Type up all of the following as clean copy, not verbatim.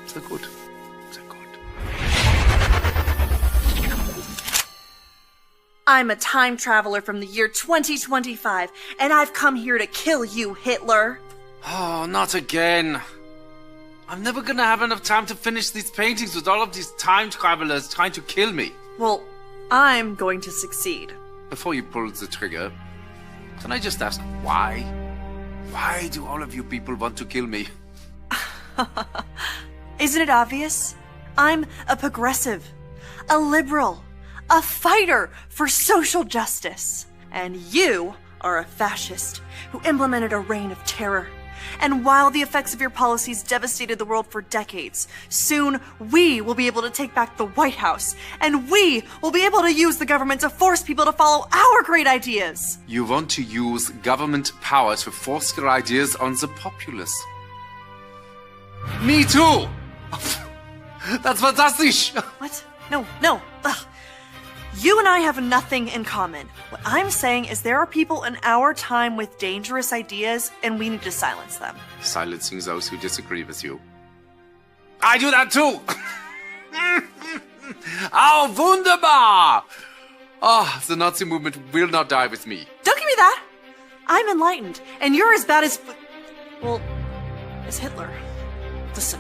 Sehr gut. Sehr gut. I'm a time traveler from the year 2025, and I've come here to kill you, Hitler. Oh, not again. I'm never gonna have enough time to finish these paintings with all of these time travelers trying to kill me. Well, I'm going to succeed. Before you pull the trigger, can I just ask why? Why do all of you people want to kill me? Isn't it obvious? I'm a progressive, a liberal, a fighter for social justice. And you are a fascist who implemented a reign of terror. And while the effects of your policies devastated the world for decades, soon we will be able to take back the White House, and we will be able to use the government to force people to follow our great ideas. You want to use government power to force your ideas on the populace. Me too! That's fantastic! What? No. Ugh. You and I have nothing in common. What I'm saying is there are people in our time with dangerous ideas, and we need to silence them. Silencing those who disagree with you. I do that too! Oh, wunderbar! Oh, the Nazi movement will not die with me. Don't give me that! I'm enlightened, and you're as bad as... well, as Hitler. Listen,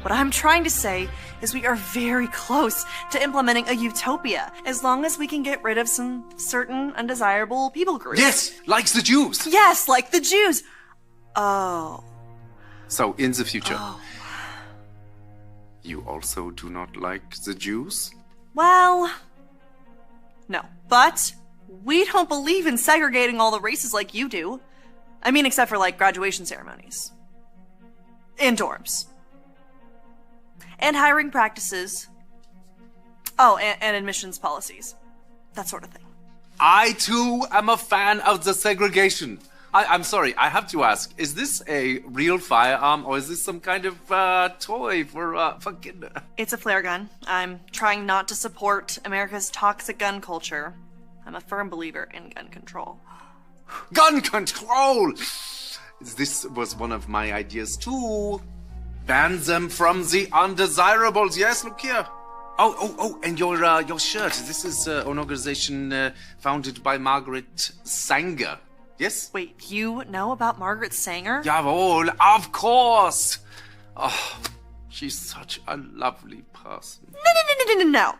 what I'm trying to say is we are very close to implementing a utopia, as long as we can get rid of some certain undesirable people groups. Yes, like the Jews. Yes, like the Jews. Oh. So, in the future, you also do not like the Jews? Well, no. But we don't believe in segregating all the races like you do. I mean, except for, like, graduation ceremonies. And dorms. And hiring practices. Oh, and admissions policies. That sort of thing. I, too, am a fan of the segregation. I'm sorry, I have to ask, is this a real firearm or is this some kind of toy for kinder? It's a flare gun. I'm trying not to support America's toxic gun culture. I'm a firm believer in gun control. Gun control! This was one of my ideas, too. Ban them from the undesirables. Yes, look here. Oh, and your shirt. This is an organization founded by Margaret Sanger. Yes? Wait, you know about Margaret Sanger? Jawohl, of course. Oh, she's such a lovely person. No.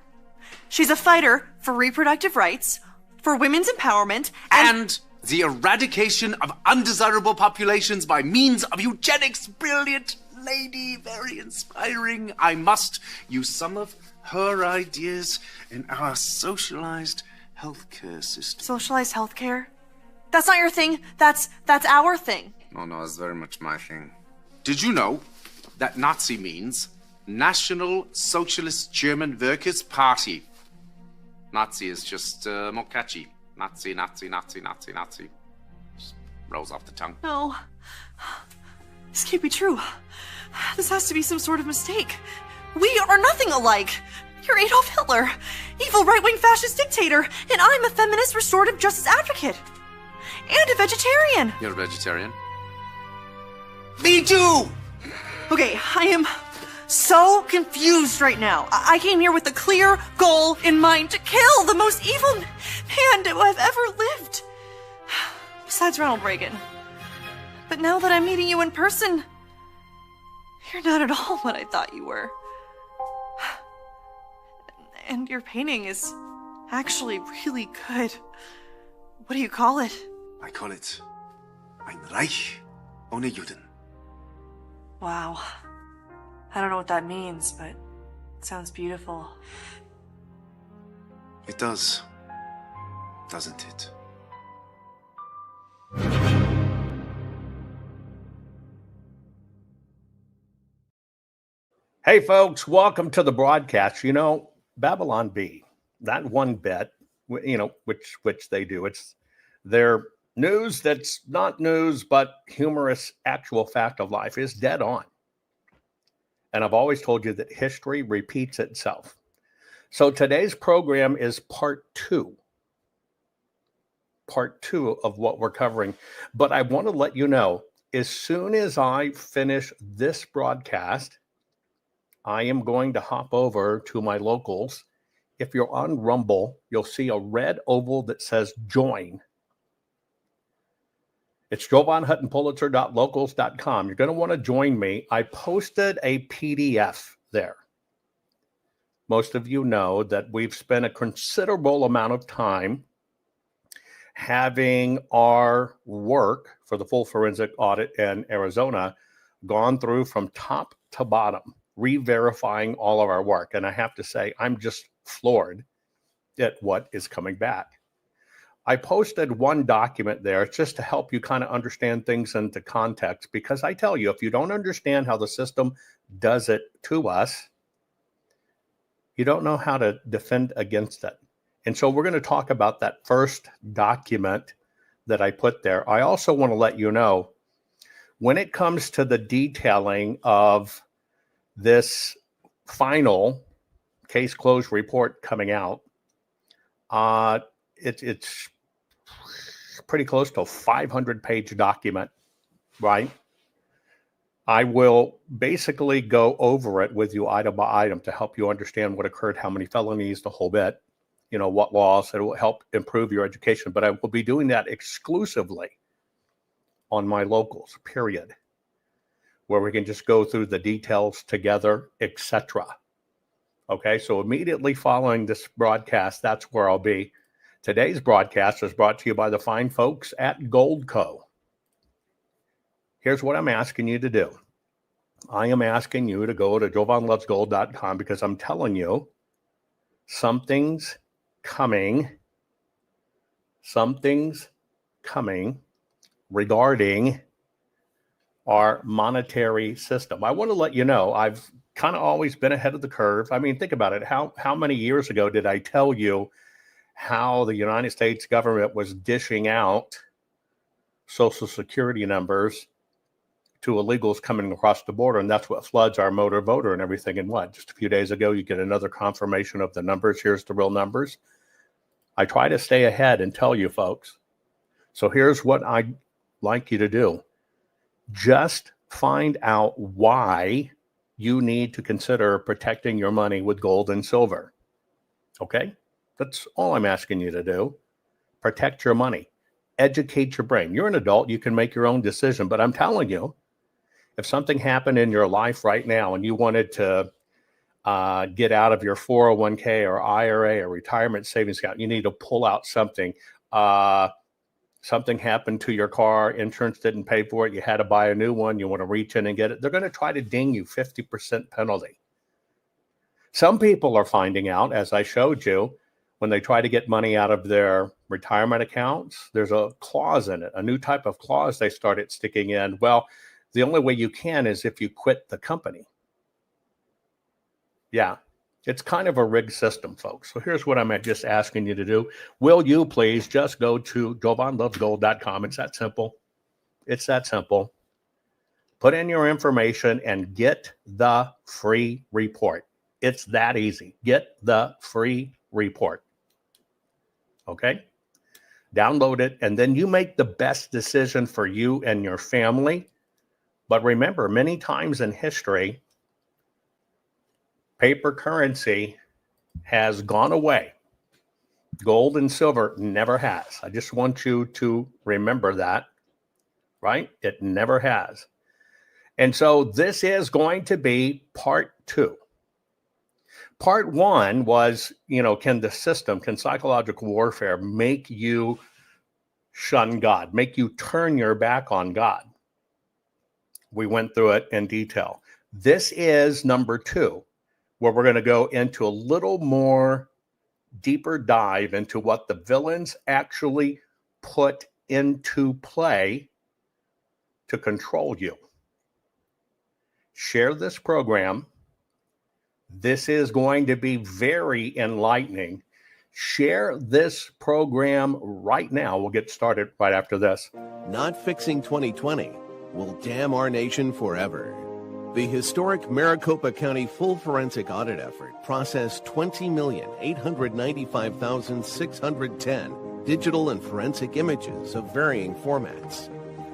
She's a fighter for reproductive rights, for women's empowerment, and the eradication of undesirable populations by means of eugenics. Brilliant lady, very inspiring. I must use some of her ideas in our socialized healthcare system. Socialized healthcare? That's not your thing. That's our thing. No, it's very much my thing. Did you know that Nazi means National Socialist German Workers' Party? Nazi is just more catchy. Nazi. Just rolls off the tongue. No. This can't be true. This has to be some sort of mistake. We are nothing alike. You're Adolf Hitler, evil right-wing fascist dictator, and I'm a feminist restorative justice advocate. And a vegetarian. You're a vegetarian? Me too! Okay, I am so confused right now. I came here with a clear goal in mind to kill the most evil man who I've ever lived. Besides Ronald Reagan. But now that I'm meeting you in person, you're not at all what I thought you were. And your painting is actually really good. What do you call it? I call it Ein Reich ohne Juden. Wow. I don't know what that means, but it sounds beautiful. It does, doesn't it? Hey, folks, welcome to the broadcast. You know, Babylon Bee, that one bit, you know, which they do. It's their news that's not news, but humorous actual fact of life is dead on. And I've always told you that history repeats itself. So today's program is part two of what we're covering. But I want to let you know, as soon as I finish this broadcast, I am going to hop over to my locals. If you're on Rumble, you'll see a red oval that says join. It's JovanHuttonPulitzer.locals.com. You're going to want to join me. I posted a PDF there. Most of you know that we've spent a considerable amount of time having our work for the full forensic audit in Arizona gone through from top to bottom, re-verifying all of our work. And I have to say, I'm just floored at what is coming back. I posted one document there just to help you kind of understand things into context, because I tell you, if you don't understand how the system does it to us, you don't know how to defend against it. And so we're going to talk about that first document that I put there. I also want to let you know, when it comes to the detailing of this final case closed report coming out, it's pretty close to a 500-page document, right? I will basically go over it with you item by item to help you understand what occurred, how many felonies, the whole bit, you know, what laws. It will help improve your education. But I will be doing that exclusively on my locals, period, where we can just go through the details together, etc. Okay, so immediately following this broadcast, that's where I'll be. Today's broadcast is brought to you by the fine folks at Goldco. Here's what I'm asking you to do. I am asking you to go to JovanLovesGold.com, because I'm telling you, something's coming regarding our monetary system. I want to let you know, I've kind of always been ahead of the curve. I mean, think about it. How many years ago did I tell you how the United States government was dishing out Social Security numbers to illegals coming across the border? And that's what floods our motor voter and everything. And what, just a few days ago, you get another confirmation of the numbers. Here's the real numbers. I try to stay ahead and tell you folks. So here's what I'd like you to do. Just find out why you need to consider protecting your money with gold and silver. Okay? That's all I'm asking you to do. Protect your money. Educate your brain. You're an adult. You can make your own decision. But I'm telling you, if something happened in your life right now and you wanted to get out of your 401k or IRA or retirement savings account, you need to pull out something. Something happened to your car, insurance didn't pay for it, you had to buy a new one, you want to reach in and get it, they're going to try to ding you 50% penalty. Some people are finding out, as I showed you, when they try to get money out of their retirement accounts, there's a clause in it, a new type of clause they started sticking in. Well, the only way you can is if you quit the company. Yeah, it's kind of a rigged system, folks. So here's what I'm just asking you to do. Will you please just go to JovanLovesGold.com. It's that simple. It's that simple. Put in your information and get the free report. It's that easy. Get the free report. Okay? Download it, and then you make the best decision for you and your family. But remember, many times in history, paper currency has gone away. Gold and silver never has. I just want you to remember that, right? It never has. And so this is going to be part 2. Part 1 was, can the system, can psychological warfare make you shun God, make you turn your back on God? We went through it in detail. This is number 2, where we're going to go into a little more deeper dive into what the villains actually put into play to control you. Share this program. This is going to be very enlightening. Share this program right now. We'll get started right after this. Not fixing 2020 will damn our nation forever. The historic Maricopa County full forensic audit effort processed 20,895,610 digital and forensic images of varying formats,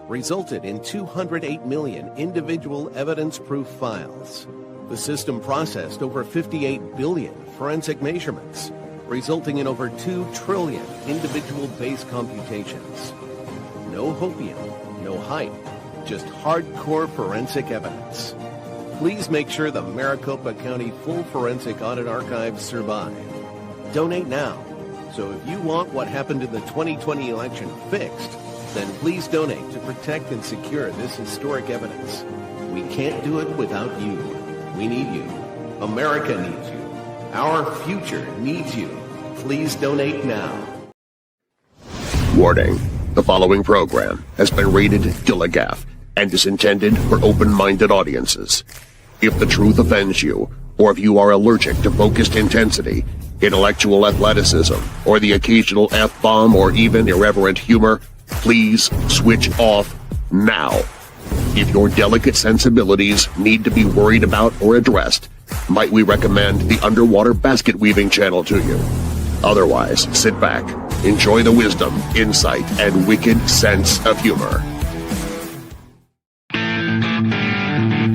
resulted in 208 million individual evidence-proof files, The system processed over 58 billion forensic measurements, resulting in over 2 trillion individual base computations. No hopium, no hype, just hardcore forensic evidence. Please make sure the Maricopa County Full Forensic Audit Archives survive. Donate now. So if you want what happened in the 2020 election fixed, then please donate to protect and secure this historic evidence. We can't do it without you. We need you. America needs you. Our future needs you. Please donate now. Warning. The following program has been rated Gilligaff and is intended for open-minded audiences. If the truth offends you, or if you are allergic to focused intensity, intellectual athleticism, or the occasional F-bomb or even irreverent humor, please switch off now. If your delicate sensibilities need to be worried about or addressed, might we recommend the Underwater Basket Weaving channel to you. Otherwise, sit back, enjoy the wisdom, insight, and wicked sense of humor.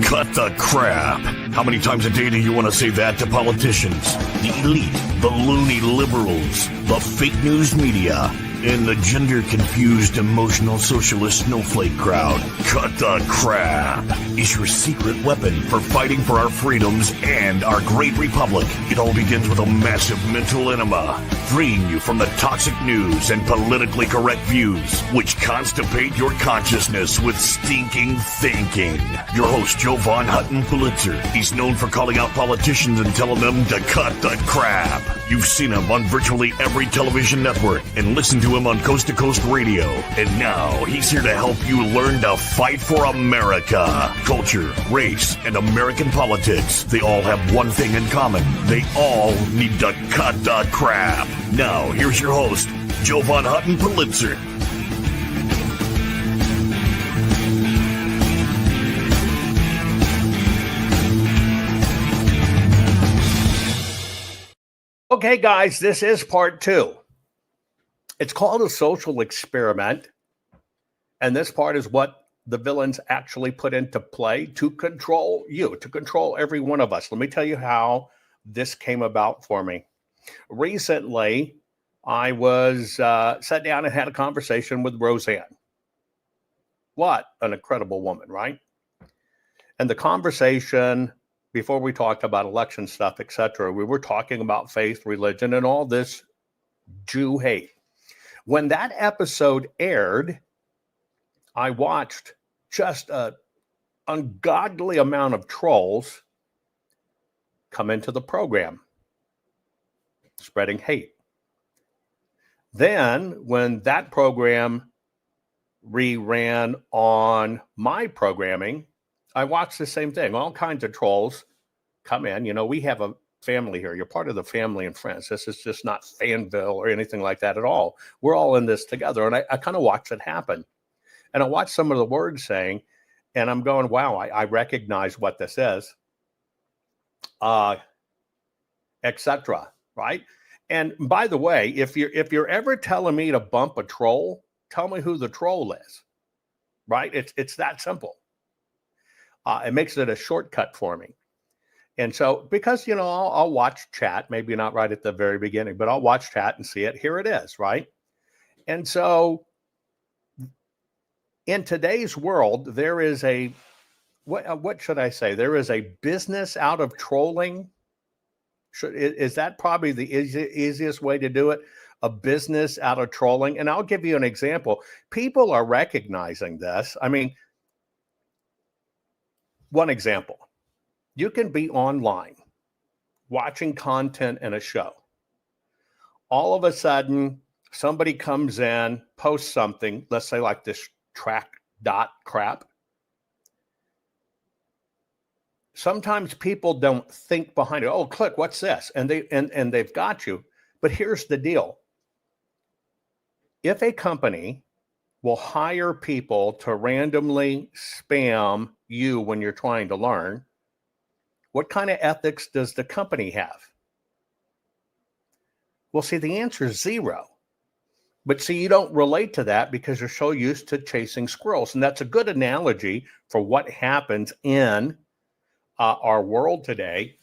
Cut the crap. How many times a day do you want to say that to politicians, the elite, the loony liberals, the fake news media, and the gender-confused, emotional socialist snowflake crowd? Cut the crap is your secret weapon for fighting for our freedoms and our great republic. It all begins with a massive mental enema, freeing you from the toxic news and politically correct views, which constipate your consciousness with stinking thinking. Your host, Jovan Hutton Pulitzer. He's known for calling out politicians and telling them to cut the crap. You've seen him on virtually every television network and listened to him on Coast to Coast Radio. And now he's here to help you learn to fight for America. Culture, race, and American politics. They all have one thing in common. They all need to cut the crap. Now, here's your host, Jovan Hutton Pulitzer. Okay, guys, this is part 2. It's called a social experiment. And this part is what the villains actually put into play to control you, to control every one of us. Let me tell you how this came about for me. Recently, I was sat down and had a conversation with Roseanne. What an incredible woman, right? And the conversation, before we talked about election stuff, etc., we were talking about faith, religion, and all this Jew hate. When that episode aired, I watched just an ungodly amount of trolls come into the program, spreading hate. Then, when that program reran on my programming, I watched the same thing. All kinds of trolls come in. You know, we have a family here. You're part of the family and friends. This is just not Fanville or anything like that at all. We're all in this together. And I kind of watched it happen. And I watched some of the words saying, and I'm going, wow, I recognize what this is, etc. Right? And by the way, if you're ever telling me to bump a troll, tell me who the troll is. Right? It's that simple. It makes it a shortcut for me. And so, because, you know, I'll watch chat, maybe not right at the very beginning, but I'll watch chat and see it. Here it is, right? And so, in today's world, there is a, what should I say? There is a business out of trolling. Is that probably the easiest way to do it? A business out of trolling? And I'll give you an example. People are recognizing this. I mean, one example. You can be online watching content in a show. All of a sudden, somebody comes in, posts something, let's say like this track dot crap. Sometimes people don't think behind it. Oh, click, what's this? And they've got you. But here's the deal. If a company will hire people to randomly spam you when you're trying to learn, what kind of ethics does the company have? Well, see, the answer is zero. But see, you don't relate to that because you're so used to chasing squirrels. And that's a good analogy for what happens in our world today,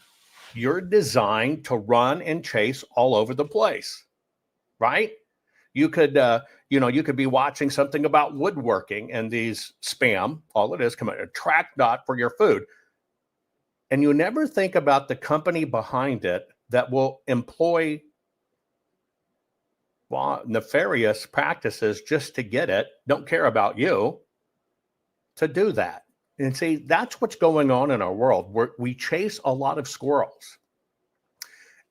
you're designed to run and chase all over the place, right? You could, you could be watching something about woodworking and these spam, all it is, come out, a track dot for your food. And you never think about the company behind it that will employ nefarious practices just to get it, don't care about you, to do that. And see, that's what's going on in our world. We chase a lot of squirrels.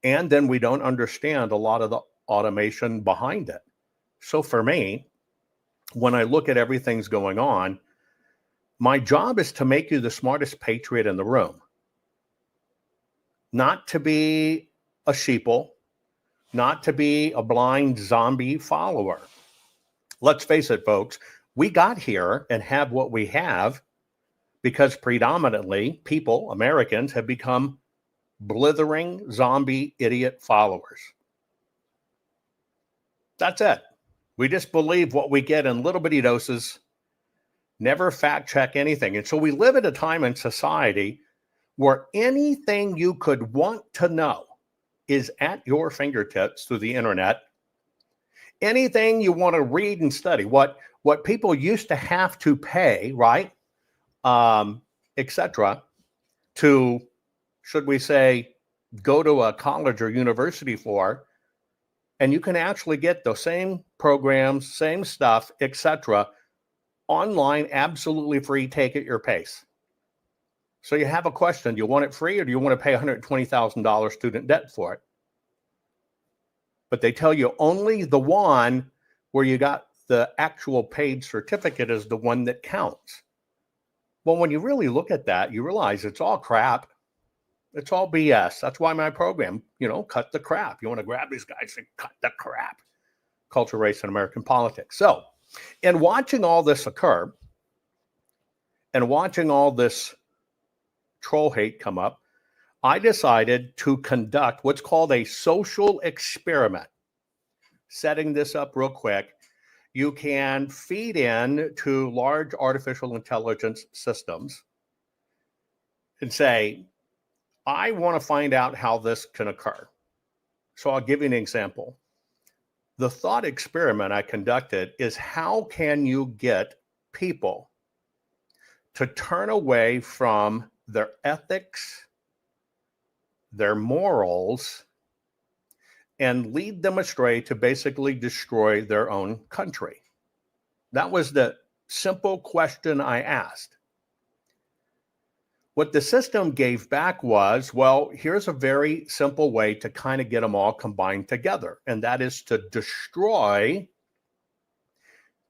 And then we don't understand a lot of the automation behind it. So for me, when I look at everything's going on, my job is to make you the smartest patriot in the room. Not to be a sheeple, not to be a blind zombie follower. Let's face it, folks, we got here and have what we have because predominantly people, Americans, have become blithering zombie idiot followers. That's it. We just believe what we get in little bitty doses, never fact check anything. And so we live at a time in society where anything you could want to know is at your fingertips through the internet. Anything you want to read and study, what people used to have to pay, right, etc., to, should we say, go to a college or university for, and you can actually get those same programs, same stuff, etc., online, absolutely free, take at your pace. So you have a question, do you want it free or do you want to pay $120,000 student debt for it? But they tell you only the one where you got the actual paid certificate is the one that counts. Well, when you really look at that, you realize it's all crap. It's all BS. That's why my program, cut the crap. You want to grab these guys and cut the crap. Culture, race, and American politics. So, in watching all this occur and watching all this troll hate come up, I decided to conduct what's called a social experiment. Setting this up real quick, you can feed in to large artificial intelligence systems and say, I want to find out how this can occur. So I'll give you an example. The thought experiment I conducted is how can you get people to turn away from their ethics, their morals, and lead them astray to basically destroy their own country? That was the simple question I asked. What the system gave back was, well, here's a very simple way to kind of get them all combined together, and that is to destroy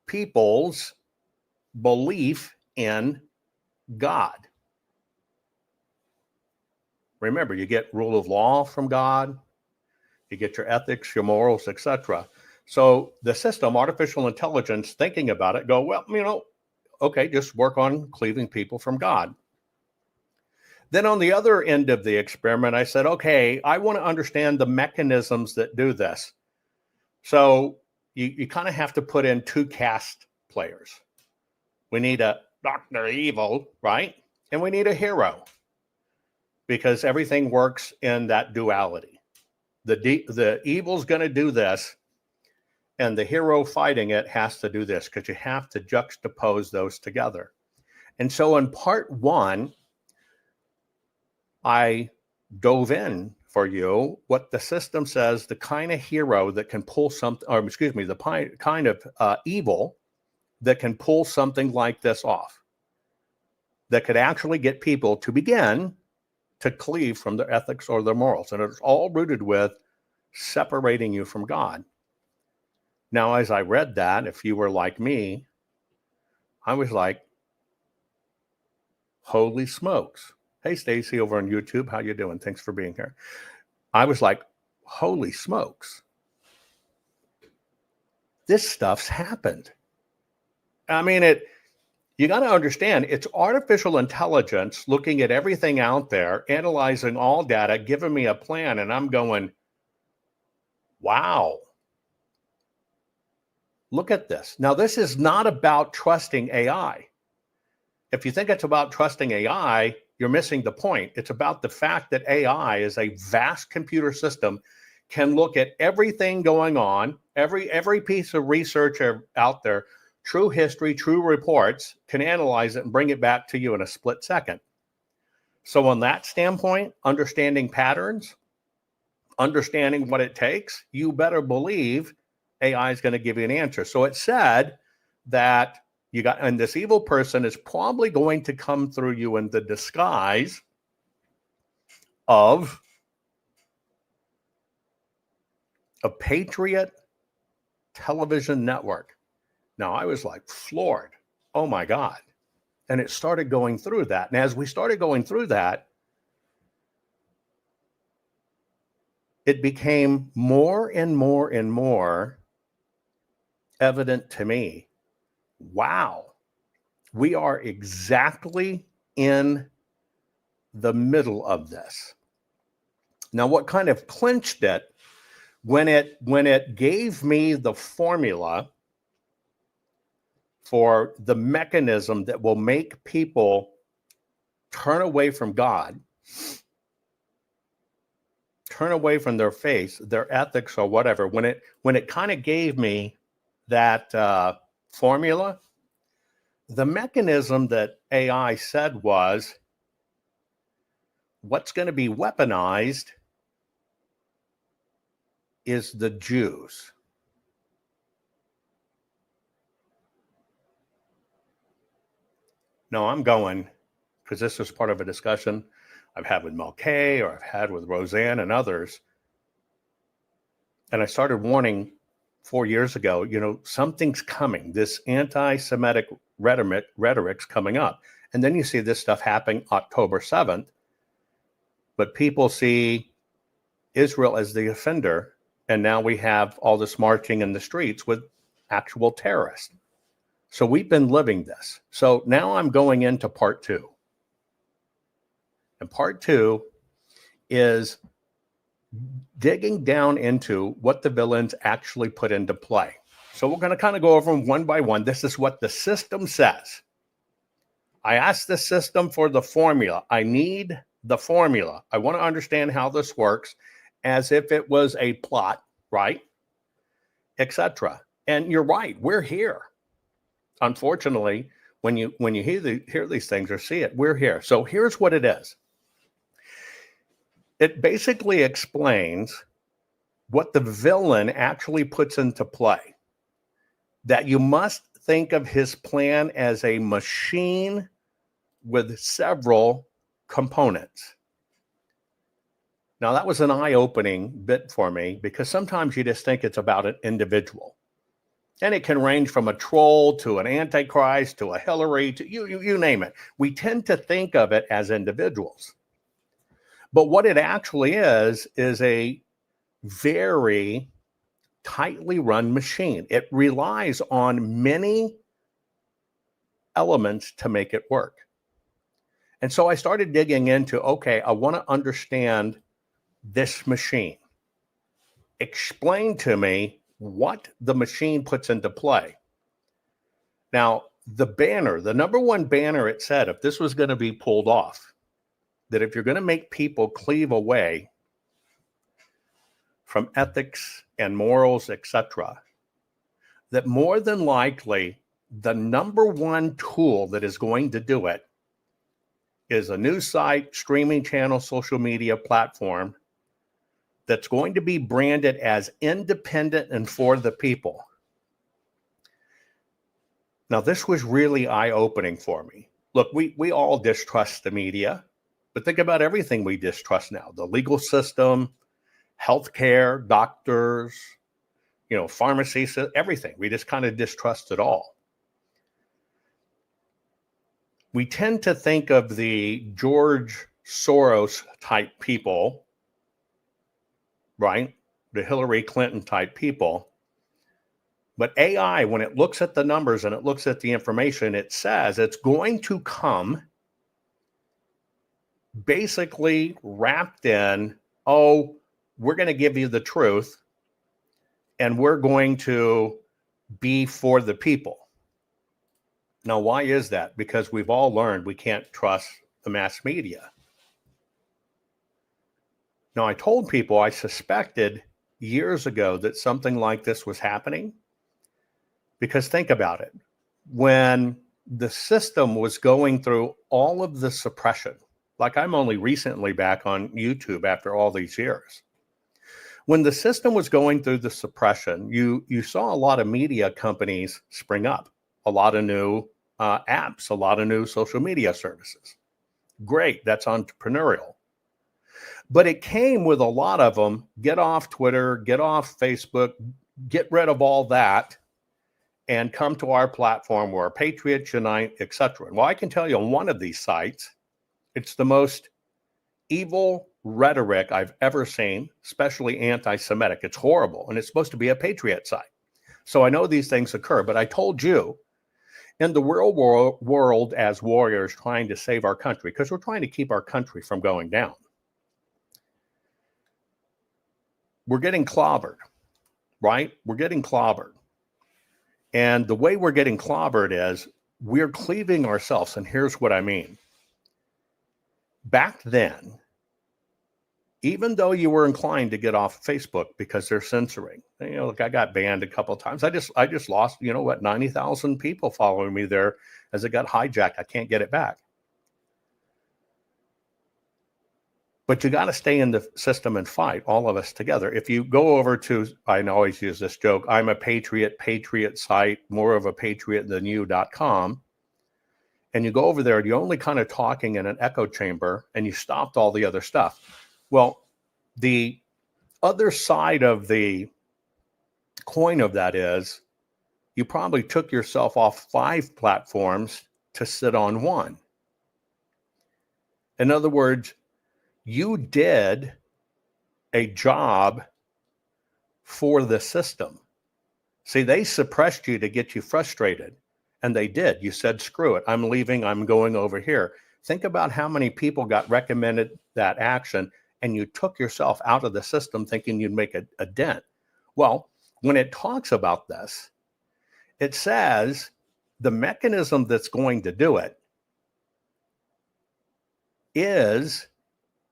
people's belief in God. Remember, you get rule of law from God, you get your ethics, your morals, etc. So the system, artificial intelligence, thinking about it, go, well, okay, just work on cleaving people from God. Then on the other end of the experiment, I said, okay, I want to understand the mechanisms that do this. So you kind of have to put in two cast players. We need a Dr. Evil, right? And we need a hero, because everything works in that duality. The evil's going to do this, and the hero fighting it has to do this, because you have to juxtapose those together. And so in part one, I dove in for you what the system says, the kind of hero that can pull something, or excuse me, the kind of evil that can pull something like this off, that could actually get people to begin to cleave from their ethics or their morals. And it's all rooted with separating you from God. Now, as I read that, if you were like me, I was like, holy smokes. Hey, Stacy over on YouTube. How you doing? Thanks for being here. I was like, holy smokes. This stuff's happened. I mean, you got to understand, it's artificial intelligence looking at everything out there, analyzing all data, giving me a plan, and I'm going, wow. Look at this. Now, this is not about trusting AI. If you think it's about trusting AI, you're missing the point. It's about the fact that AI is a vast computer system, can look at everything going on, every piece of research out there, true history, true reports, can analyze it and bring it back to you in a split second. So on that standpoint, understanding patterns, understanding what it takes, you better believe AI is going to give you an answer. So it said that and this evil person is probably going to come through you in the disguise of a patriot television network. Now, I was like floored. Oh my God. And it started going through that. And as we started going through that, it became more and more and more evident to me. Wow, we are exactly in the middle of this. Now, what kind of clinched it, when it gave me the formula for the mechanism that will make people turn away from God, turn away from their faith, their ethics, or whatever, when it kind of gave me that formula, the mechanism that AI said was, what's going to be weaponized is the Jews. No, I'm going, because this is part of a discussion I've had with Mel K, or I've had with Roseanne and others. And I started warning 4 years ago, something's coming. This anti-Semitic rhetoric's coming up. And then you see this stuff happening October 7th. But people see Israel as the offender. And now we have all this marching in the streets with actual terrorists. So we've been living this. So now I'm going into part 2. And part 2 is digging down into what the villains actually put into play. So we're going to kind of go over them one by one. This is what the system says. I asked the system for the formula. I need the formula. I want to understand how this works, as if it was a plot, right? Etc. And you're right. We're here. Unfortunately, when you hear these things or see it, we're here. So here's what it is. It basically explains what the villain actually puts into play. That you must think of his plan as a machine with several components. Now, that was an eye-opening bit for me, because sometimes you just think it's about an individual. And it can range from a troll to an antichrist to a Hillary to you name it. We tend to think of it as individuals. But what it actually is a very tightly run machine. It relies on many elements to make it work. And so I started digging into, okay, I want to understand this machine. Explain to me what the machine puts into play. Now, the banner, the number one banner, it said, if this was going to be pulled off, that if you're going to make people cleave away from ethics and morals, etc., that more than likely the number one tool that is going to do it is a news site, streaming channel, social media platform that's going to be branded as independent and for the people. Now, this was really eye-opening for me. Look, we all distrust the media, but think about everything we distrust now. The legal system, healthcare, doctors, pharmacies, everything. We just kind of distrust it all. We tend to think of the George Soros type people, right? The Hillary Clinton type people. But AI, when it looks at the numbers and it looks at the information, it says it's going to come basically wrapped in, oh, we're going to give you the truth and we're going to be for the people. Now, why is that? Because we've all learned we can't trust the mass media. Now, I told people I suspected years ago that something like this was happening, because think about it. When the system was going through all of the suppression, like I'm only recently back on YouTube after all these years. When the system was going through the suppression, you saw a lot of media companies spring up, a lot of new apps, a lot of new social media services. Great, that's entrepreneurial. But it came with a lot of them, get off Twitter, get off Facebook, get rid of all that, and come to our platform where Patriots Unite, etc. And well, I can tell you on one of these sites, it's the most evil rhetoric I've ever seen, especially anti-Semitic. It's horrible, and it's supposed to be a patriot site. So I know these things occur, but I told you, in the real world as warriors trying to save our country, because we're trying to keep our country from going down, we're getting clobbered, right? We're getting clobbered. And the way we're getting clobbered is we're cleaving ourselves. And here's what I mean. Back then, even though you were inclined to get off Facebook because they're censoring, look, I got banned a couple of times. I just lost, 90,000 people following me there as it got hijacked. I can't get it back. But you got to stay in the system and fight, all of us together. If you go over to, I always use this joke, I'm a patriot site, more of a patriot than you.com. And you go over there and you're only kind of talking in an echo chamber and you stopped all the other stuff. Well, the other side of the coin of that is you probably took yourself off 5 platforms to sit on one. In other words, you did a job for the system. See, they suppressed you to get you frustrated, and they did. You said, screw it, I'm leaving, I'm going over here. Think about how many people got recommended that action, and you took yourself out of the system thinking you'd make a dent. Well, when it talks about this, it says the mechanism that's going to do it is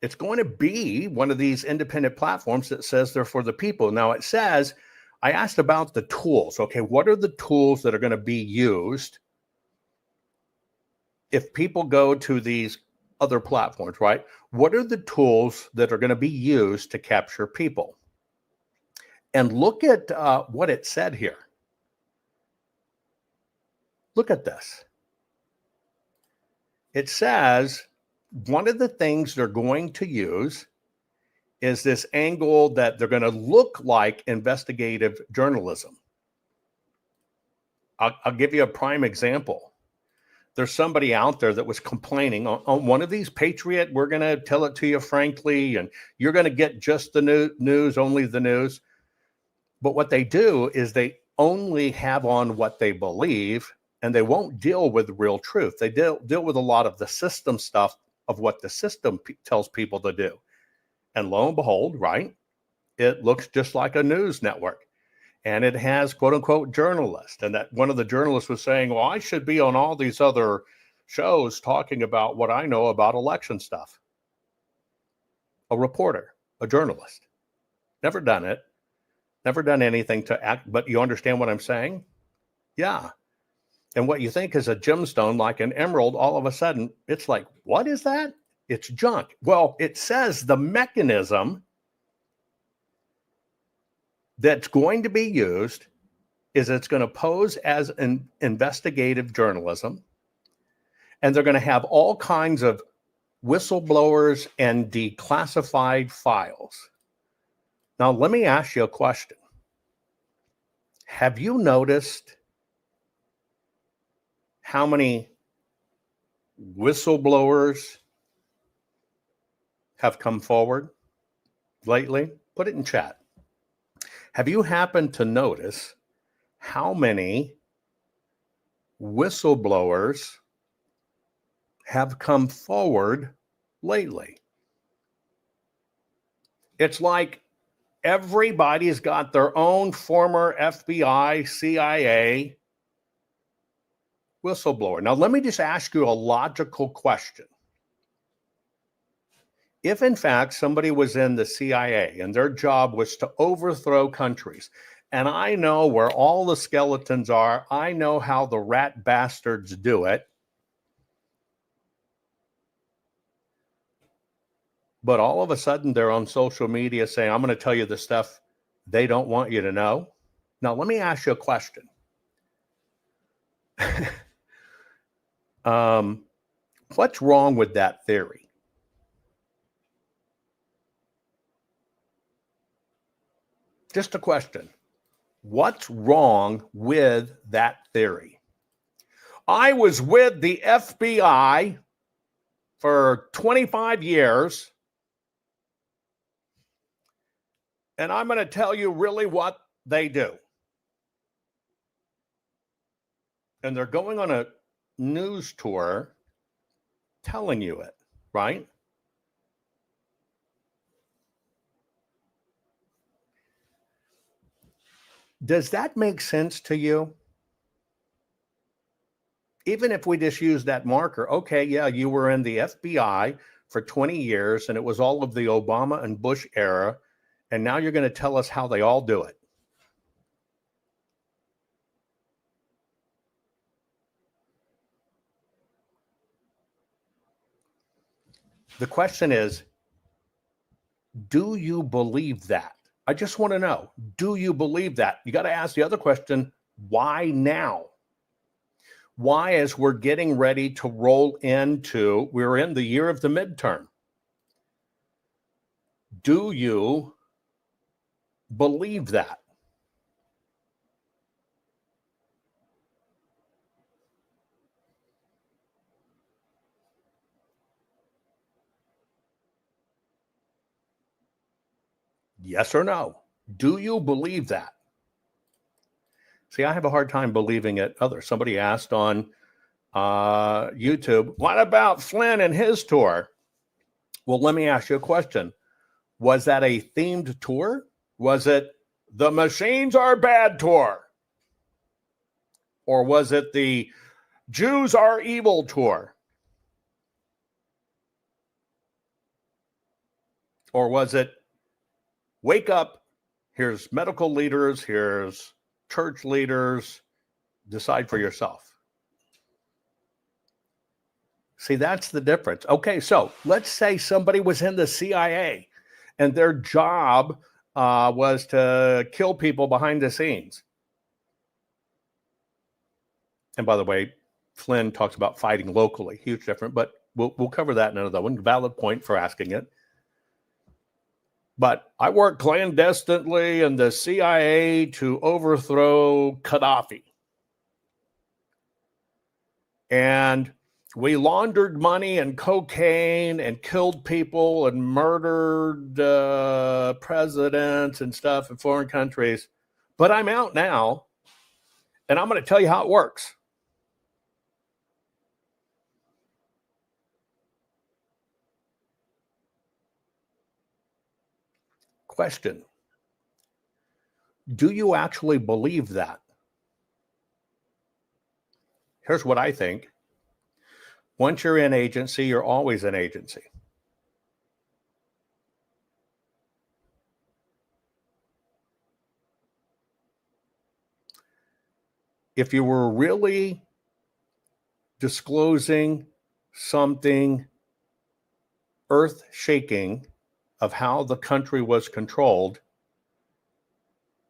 it's going to be one of these independent platforms that says they're for the people. Now it says, I asked about the tools. Okay, what are the tools that are going to be used if people go to these other platforms, right? What are the tools that are going to be used to capture people? And look at what it said here. Look at this. It says one of the things they're going to use is this angle that they're going to look like investigative journalism. I'll give you a prime example. There's somebody out there that was complaining on one of these Patriot, we're going to tell it to you frankly, and you're going to get just the news, only the news. But what they do is they only have on what they believe, and they won't deal with real truth. They deal with a lot of the system stuff of what the system tells people to do. And lo and behold, right, it looks just like a news network. And it has quote unquote journalists. And that one of the journalists was saying, well, I should be on all these other shows talking about what I know about election stuff. A reporter, a journalist, never done it, never done anything to act. But you understand what I'm saying? Yeah. And what you think is a gemstone, like an emerald, all of a sudden, it's like, what is that? It's junk. Well, it says the mechanism that's going to be used is it's going to pose as an investigative journalism, and they're going to have all kinds of whistleblowers and declassified files. Now, let me ask you a question. Have you noticed how many whistleblowers have come forward lately? Put it in chat. Have you happened to notice how many whistleblowers have come forward lately? It's like everybody's got their own former FBI, CIA whistleblower. Now, let me just ask you a logical question. if in fact somebody was in the CIA and their job was to overthrow countries, and I know where all the skeletons are, I know how the rat bastards do it, but all of a sudden they're on social media saying, I'm going to tell you the stuff they don't want you to know. Now, let me ask you a question. What's wrong with that theory? Just a question. What's wrong with that theory? I was with the FBI for 25 years, and I'm going to tell you really what they do. And they're going on a news tour telling you it, right? Does that make sense to you? Even if we just use that marker, okay, yeah, you were in the FBI for 20 years and it was all of the Obama and Bush era, and now you're going to tell us how they all do it. The question is, do you believe that? I just want to know, do you believe that? You got to ask the other question, why now? Why, as we're getting ready to roll into, we're in the year of the midterm. Do you believe that? Yes or no? Do you believe that? See, I have a hard time believing it. Somebody asked on YouTube, what about Flynn and his tour? Well, let me ask you a question. Was that a themed tour? Was it the machines are bad tour? Or was it the Jews are evil tour? Or was it wake up, here's medical leaders, here's church leaders, decide for yourself? See, that's the difference. Okay, so let's say somebody was in the CIA and their job was to kill people behind the scenes. And by the way, Flynn talks about fighting locally. Huge difference, but we'll cover that in another one. Valid point for asking it. But I worked clandestinely in the CIA to overthrow Gaddafi. And we laundered money and cocaine and killed people and murdered presidents and stuff in foreign countries. But I'm out now, and I'm going to tell you how it works. Question. Do you actually believe that? Here's what I think. Once you're in agency, you're always in agency. If you were really disclosing something earth-shaking of how the country was controlled,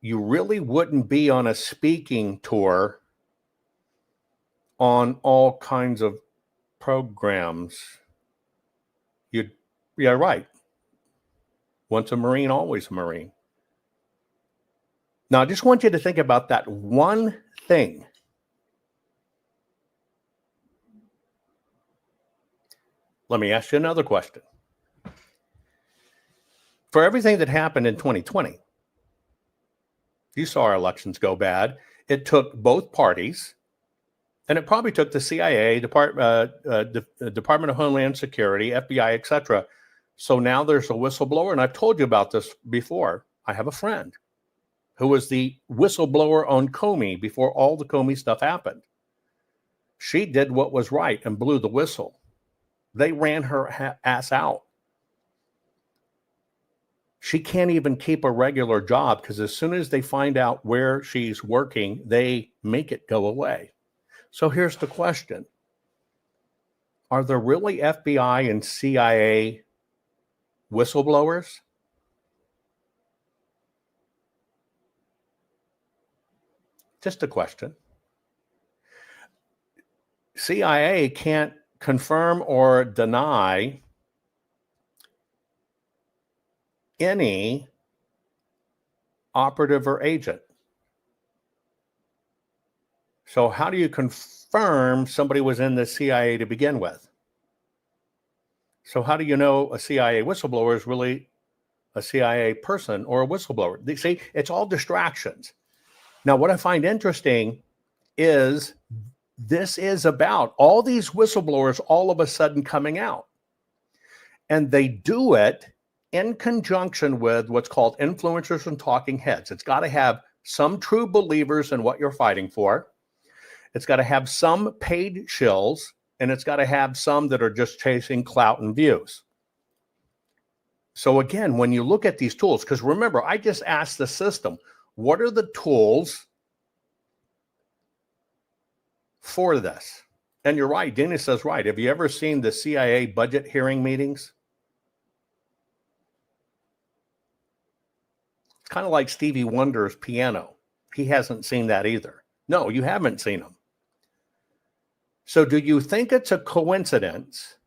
you really wouldn't be on a speaking tour on all kinds of programs. Yeah, right. Once a Marine, always a Marine. Now, I just want you to think about that one thing. Let me ask you another question. For everything that happened in 2020, you saw our elections go bad. It took both parties, and it probably took the CIA, Department of Homeland Security, FBI, etc. So now there's a whistleblower, and I've told you about this before. I have a friend who was the whistleblower on Comey before all the Comey stuff happened. She did what was right and blew the whistle. They ran her ass out. She can't even keep a regular job because as soon as they find out where she's working, they make it go away. So here's the question. Are there really FBI and CIA whistleblowers? Just a question. CIA can't confirm or deny any operative or agent. So how do you confirm somebody was in the CIA to begin with? So how do you know a CIA whistleblower is really a CIA person or a whistleblower? They see, it's all distractions. Now, what I find interesting is this is about all these whistleblowers all of a sudden coming out. And they do it in conjunction with what's called influencers and talking heads. It's got to have some true believers in what you're fighting for. It's got to have some paid shills, and it's got to have some that are just chasing clout and views. So again, when you look at these tools, because remember, I just asked the system, what are the tools for this? And you're right, Dennis is right. Have you ever seen the CIA budget hearing meetings? It's kind of like Stevie Wonder's piano. He hasn't seen that either. No, you haven't seen them. So do you think it's a coincidence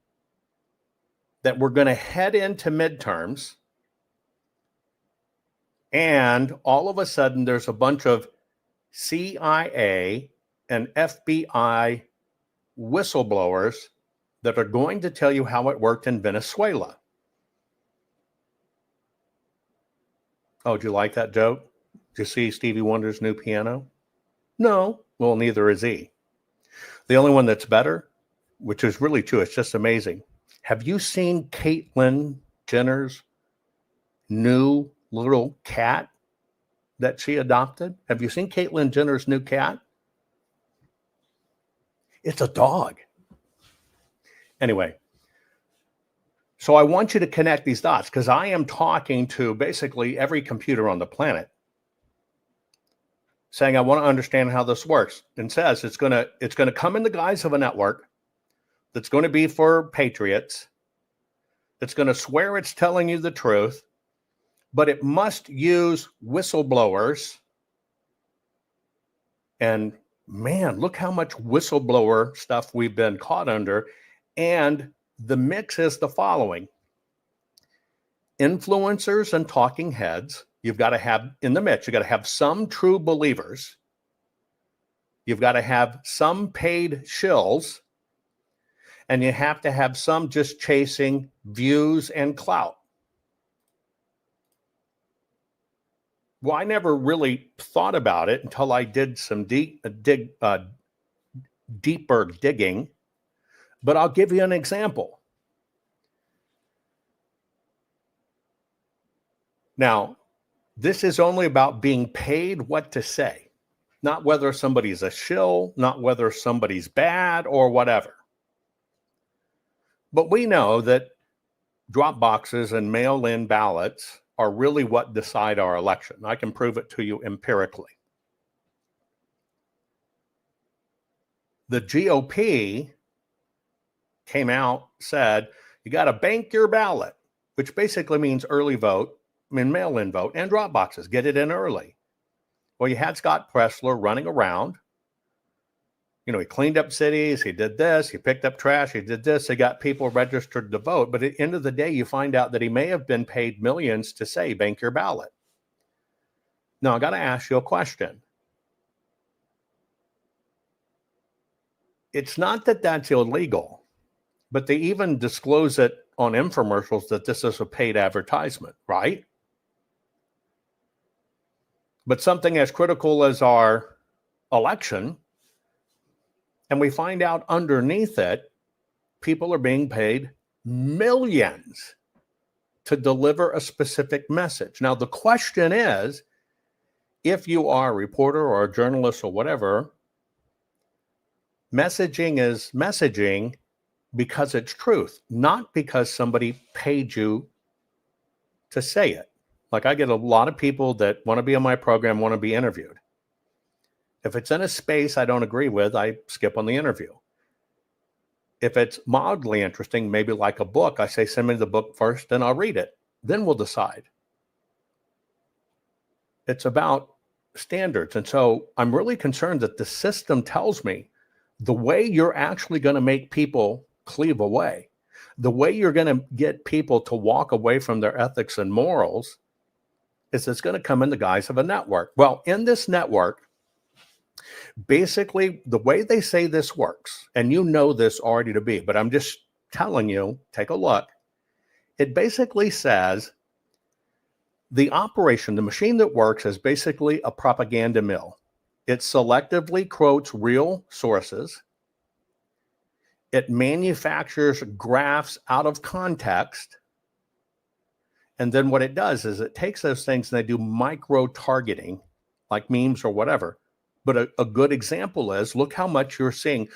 that we're going to head into midterms and all of a sudden there's a bunch of CIA and FBI whistleblowers that are going to tell you how it worked in Venezuela? Oh, do you like that joke? Did you see Stevie Wonder's new piano? No. Well, neither is he. The only one that's better, which is really true, it's just amazing. Have you seen Caitlyn Jenner's new little cat that she adopted? Have you seen Caitlyn Jenner's new cat? It's a dog. Anyway, so I want you to connect these dots because I am talking to basically every computer on the planet saying, I want to understand how this works, and says it's going to come in the guise of a network that's going to be for patriots. It's going to swear it's telling you the truth, but it must use whistleblowers. And man, look how much whistleblower stuff we've been caught under. And the mix is the following. Influencers and talking heads. You've got to have in the mix, you've got to have some true believers. You've got to have some paid shills. And you have to have some just chasing views and clout. Well, I never really thought about it until I did some deeper digging. But I'll give you an example. Now, this is only about being paid what to say, not whether somebody's a shill, not whether somebody's bad or whatever. But we know that drop boxes and mail-in ballots are really what decide our election. I can prove it to you empirically. The GOP came out, said, you got to bank your ballot, which basically means early vote, mail-in vote, and drop boxes. Get it in early. Well, you had Scott Pressler running around. You know, he cleaned up cities, he did this, he picked up trash, he did this, he got people registered to vote. But at the end of the day, you find out that he may have been paid millions to say, bank your ballot. Now, I got to ask you a question. It's not that that's illegal, but they even disclose it on infomercials that this is a paid advertisement, right? But something as critical as our election, and we find out underneath it, people are being paid millions to deliver a specific message. Now, the question is, if you are a reporter or a journalist or whatever, messaging is messaging because it's truth, not because somebody paid you to say it. Like I get a lot of people that want to be on my program, want to be interviewed. If it's in a space I don't agree with, I skip on the interview. If it's mildly interesting, maybe like a book, I say, send me the book first and I'll read it. Then we'll decide. It's about standards. And so I'm really concerned that the system tells me the way you're actually going to make people cleave away, the way you're going to get people to walk away from their ethics and morals is it's going to come in the guise of a network. Well, in this network, basically the way they say this works, and you know this already to be, but I'm just telling you, take a look. It basically says the operation, the machine that works is basically a propaganda mill. It selectively quotes real sources. It manufactures graphs out of context. And then what it does is it takes those things and they do micro targeting, like memes or whatever. But a good example is, look how much you're seeing.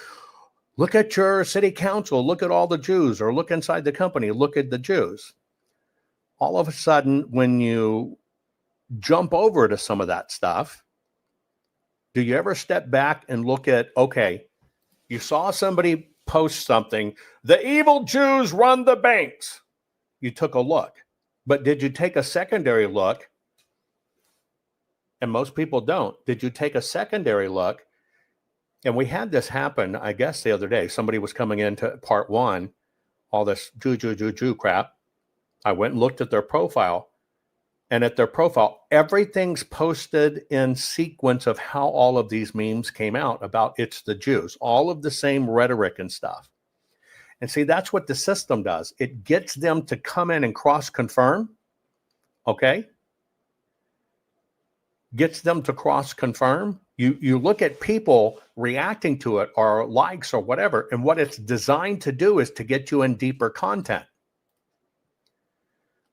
Look at your city council. Look at all the Jews, or look inside the company. Look at the Jews. All of a sudden, when you jump over to some of that stuff, do you ever step back and look at, okay, you saw somebody post something, the evil Jews run the banks. You took a look. But did you take a secondary look? And most people don't. Did you take a secondary look? And we had this happen, I guess, the other day. Somebody was coming into part one, all this Jew crap. I went and looked at their profile. And at their profile, everything's posted in sequence of how all of these memes came out about it's the Jews. All of the same rhetoric and stuff. And see, that's what the system does. It gets them to come in and cross-confirm, okay? Gets them to cross-confirm. You look at people reacting to it or likes or whatever, and what it's designed to do is to get you in deeper content.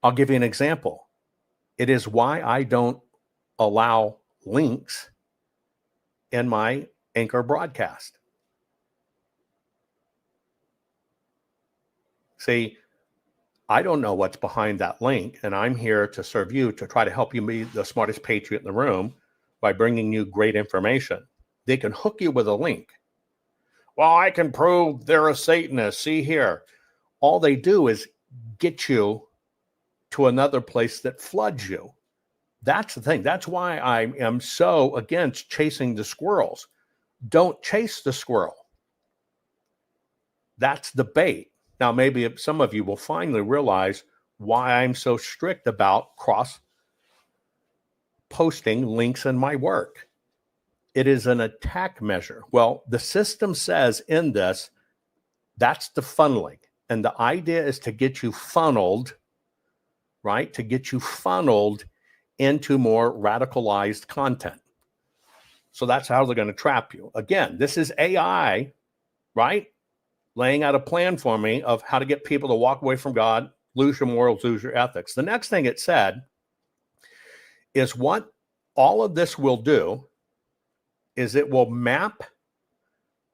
I'll give you an example. It is why I don't allow links in my Anchor broadcast. See, I don't know what's behind that link, and I'm here to serve you, to try to help you be the smartest patriot in the room by bringing you great information. They can hook you with a link. Well, I can prove they're a Satanist. See here. All they do is get you to another place that floods you. That's the thing. That's why I am so against chasing the squirrels. Don't chase the squirrel. That's the bait. Now, maybe some of you will finally realize why I'm so strict about cross-posting links in my work. It is an attack measure. Well, the system says in this, that's the funneling. And the idea is to get you funneled, right? To get you funneled into more radicalized content. So that's how they're going to trap you. Again, this is AI, right? Laying out a plan for me of how to get people to walk away from God, lose your morals, lose your ethics. The next thing it said is what all of this will do is it will map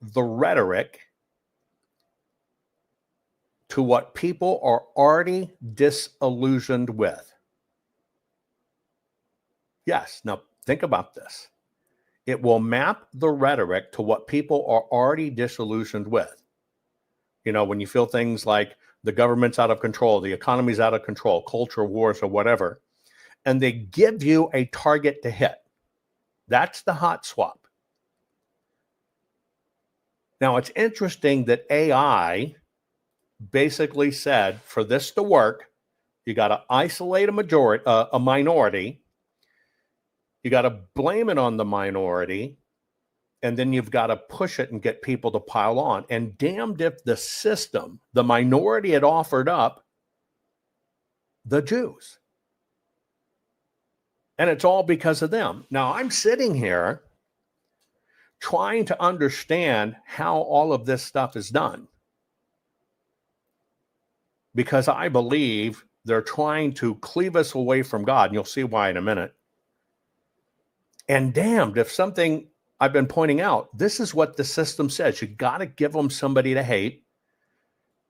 the rhetoric to what people are already disillusioned with. Yes, now think about this. It will map the rhetoric to what people are already disillusioned with. You know, when you feel things like the government's out of control, the economy's out of control, culture wars or whatever, and they give you a target to hit. That's the hot swap. Now, it's interesting that AI basically said, for this to work, you got to isolate a minority. You got to blame it on the minority. And then you've got to push it and get people to pile on. And damned if the system, the minority had offered up the Jews. And it's all because of them. Now, I'm sitting here trying to understand how all of this stuff is done. Because I believe they're trying to cleave us away from God. And you'll see why in a minute. And damned if something I've been pointing out, this is what the system says. You got to give them somebody to hate.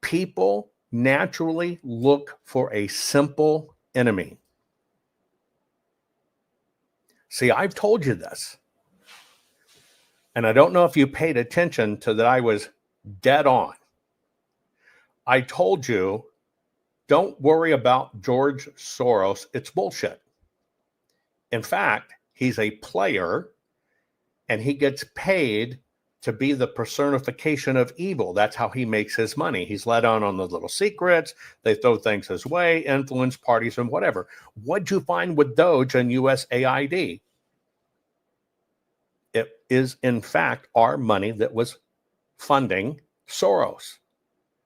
People naturally look for a simple enemy. See, I've told you this. And I don't know if you paid attention to that. I was dead on. I told you, don't worry about George Soros. It's bullshit. In fact, he's a player and he gets paid to be the personification of evil. That's how he makes his money. He's let on the little secrets. They throw things his way, influence parties and whatever. What'd you find with Doge and USAID? It is, in fact, our money that was funding Soros.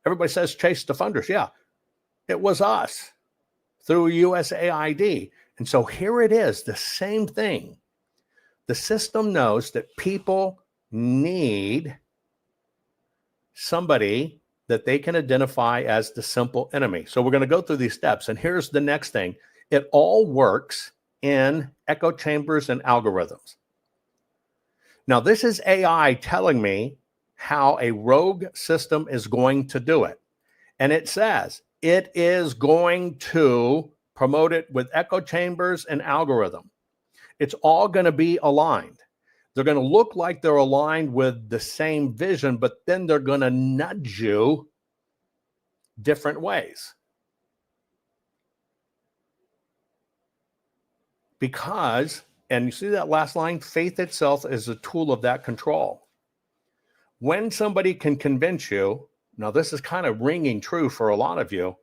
Everybody says chase the funders. Yeah, it was us through USAID. And so here it is, the same thing. The system knows that people need somebody that they can identify as the simple enemy. So we're going to go through these steps. And here's the next thing. It all works in echo chambers and algorithms. Now, this is AI telling me how a rogue system is going to do it. And it says it is going to promote it with echo chambers and algorithm. It's all going to be aligned. They're going to look like they're aligned with the same vision, but then they're going to nudge you different ways. Because, and you see that last line, faith itself is a tool of that control. When somebody can convince you, now this is kind of ringing true for a lot of you,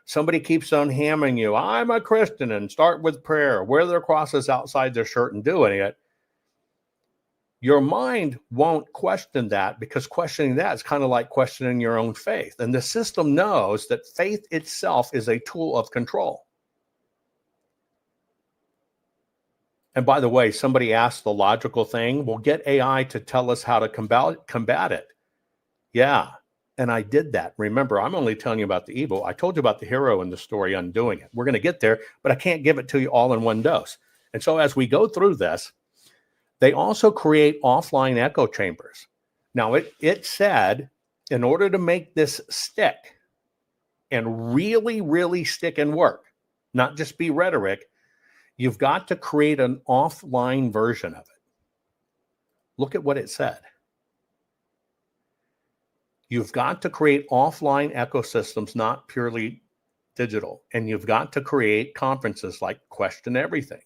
somebody keeps on hammering you, I'm a Christian, and start with prayer, wear their crosses outside their shirt and doing it. Your mind won't question that, because questioning that is kind of like questioning your own faith. And the system knows that faith itself is a tool of control. And by the way, somebody asked the logical thing, well, get AI to tell us how to combat it. Yeah, and I did that. Remember, I'm only telling you about the evil. I told you about the hero in the story undoing it. We're going to get there, but I can't give it to you all in one dose. And so as we go through this, they also create offline echo chambers. Now, it said, in order to make this stick and really, really stick and work, not just be rhetoric, you've got to create an offline version of it. Look at what it said. You've got to create offline ecosystems, not purely digital. And you've got to create conferences like Question Everything.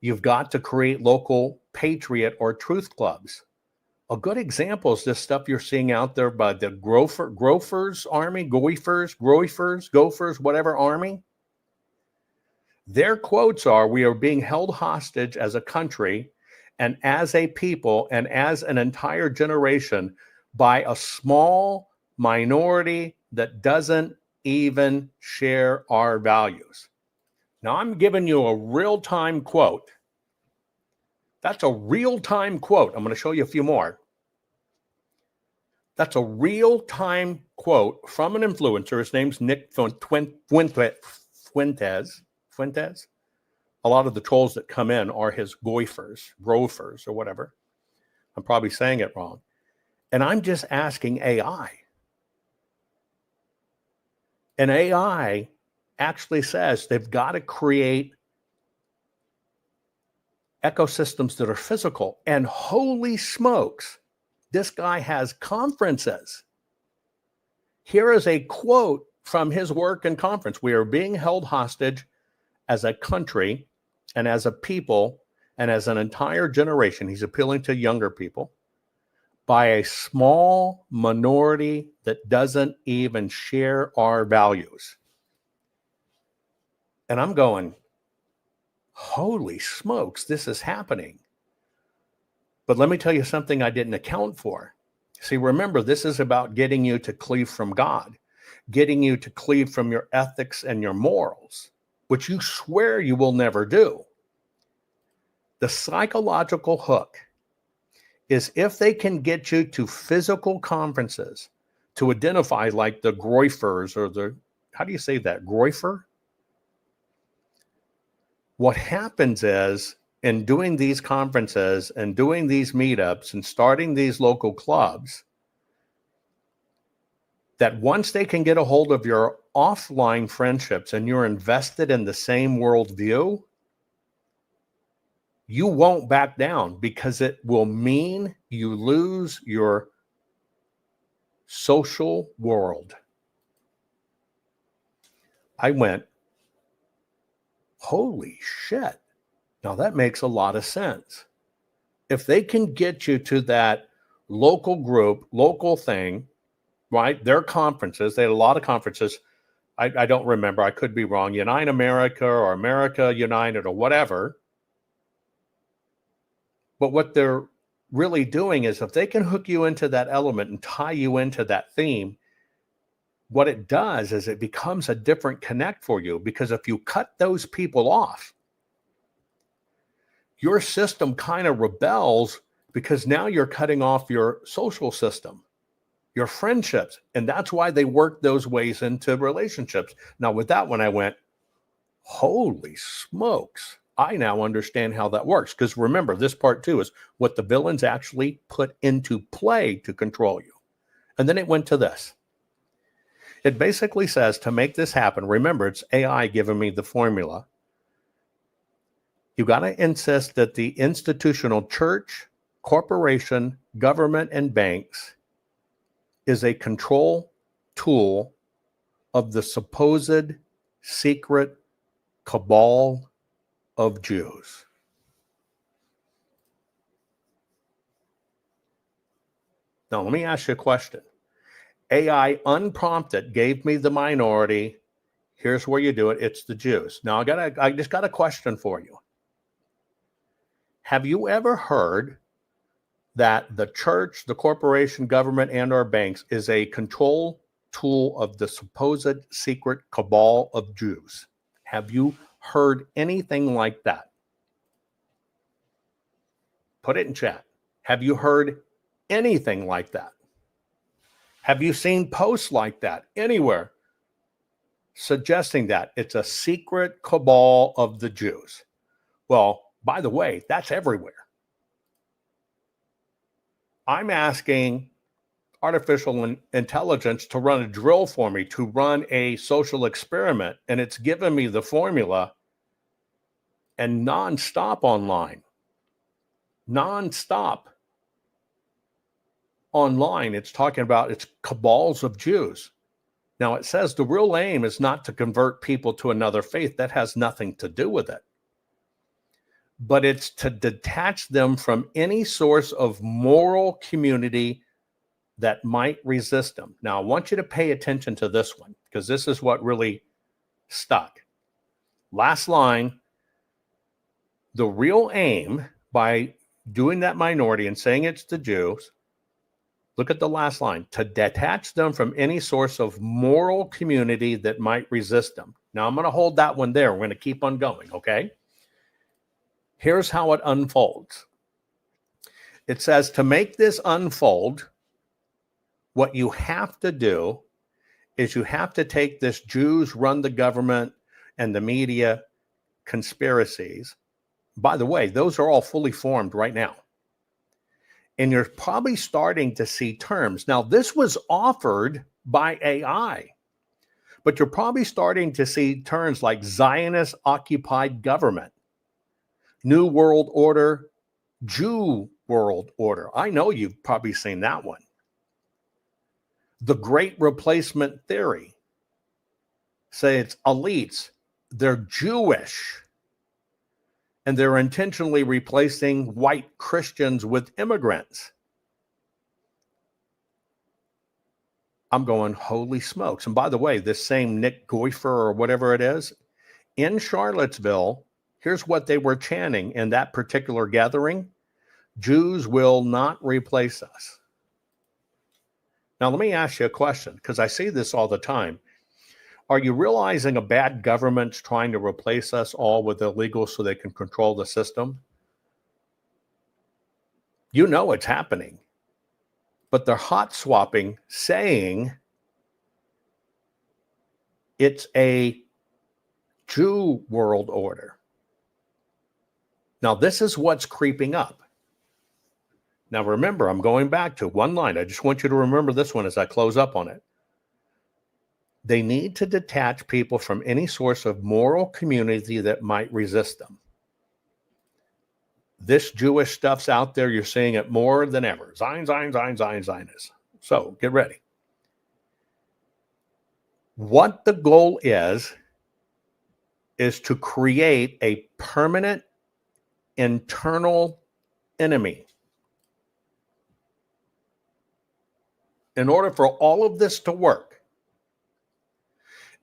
You've got to create local patriot or truth clubs. A good example is this stuff you're seeing out there by the Gophers Army, Gophers, whatever army. Their quotes are, we are being held hostage as a country and as a people and as an entire generation by a small minority that doesn't even share our values. Now, I'm giving you a real-time quote. That's a real-time quote. I'm going to show you a few more. That's a real-time quote from an influencer. His name's Nick Fuentes. A lot of the trolls that come in are his gophers, or whatever. I'm probably saying it wrong. And I'm just asking AI. And AI actually says they've got to create ecosystems that are physical. And holy smokes, this guy has conferences. Here is a quote from his work and conference. We are being held hostage as a country and as a people and as an entire generation. He's appealing to younger people by a small minority that doesn't even share our values. And I'm going, holy smokes, this is happening. But let me tell you something I didn't account for. See, remember, this is about getting you to cleave from God, getting you to cleave from your ethics and your morals, which you swear you will never do. The psychological hook is if they can get you to physical conferences to identify like the Groifers or the, how do you say that, Groifer? What happens is in doing these conferences and doing these meetups and starting these local clubs, that once they can get a hold of your offline friendships and you're invested in the same worldview, you won't back down because it will mean you lose your social world. I went, holy shit. Now that makes a lot of sense. If they can get you to that local group, local thing, right? Their conferences, they had a lot of conferences. I don't remember. I could be wrong. Unite America or America United or whatever. But what they're really doing is if they can hook you into that element and tie you into that theme, what it does is it becomes a different connect for you. Because if you cut those people off, your system kind of rebels because now you're cutting off your social system, your friendships. And that's why they work those ways into relationships. Now, with that one, I went, holy smokes. I now understand how that works. Because remember, this part too is what the villains actually put into play to control you. And then it went to this. It basically says to make this happen, remember, it's AI giving me the formula. You got to insist that the institutional church, corporation, government, and banks is a control tool of the supposed secret cabal of Jews. Now, let me ask you a question. AI unprompted gave me the minority. Here's where you do it. It's the Jews. Now, I just got a question for you. Have you ever heard that the church, the corporation, government, and or banks is a control tool of the supposed secret cabal of Jews? Have you heard anything like that? Put it in chat. Have you heard anything like that? Have you seen posts like that anywhere suggesting that it's a secret cabal of the Jews? Well, by the way, that's everywhere. I'm asking artificial intelligence to run a drill for me, to run a social experiment, and it's given me the formula and nonstop online. Nonstop online, it's talking about it's cabals of Jews. Now, it says the real aim is not to convert people to another faith. That has nothing to do with it. But it's to detach them from any source of moral community that might resist them. Now, I want you to pay attention to this one, because this is what really stuck. Last line, the real aim by doing that minority and saying it's the Jews, look at the last line, to detach them from any source of moral community that might resist them. Now, I'm going to hold that one there. We're going to keep on going, okay? Here's how it unfolds. It says to make this unfold, what you have to do is you have to take this Jews run the government and the media conspiracies. By the way, those are all fully formed right now. And you're probably starting to see terms. Now, this was offered by AI, but you're probably starting to see terms like Zionist occupied government, New World Order, Jew World Order. I know you've probably seen that one. The Great Replacement Theory. Say it's elites. They're Jewish. And they're intentionally replacing white Christians with immigrants. I'm going, holy smokes. And by the way, this same Nick Goifer or whatever it is, in Charlottesville, here's what they were chanting in that particular gathering. Jews will not replace us. Now, let me ask you a question, because I see this all the time. Are you realizing a bad government's trying to replace us all with illegals so they can control the system? You know it's happening. But they're hot swapping, saying it's a Jew world order. Now, this is what's creeping up. Now, remember, I'm going back to one line. I just want you to remember this one as I close up on it. They need to detach people from any source of moral community that might resist them. This Jewish stuff's out there. You're seeing it more than ever. Zionist. So get ready. What the goal is to create a permanent internal enemy. In order for all of this to work,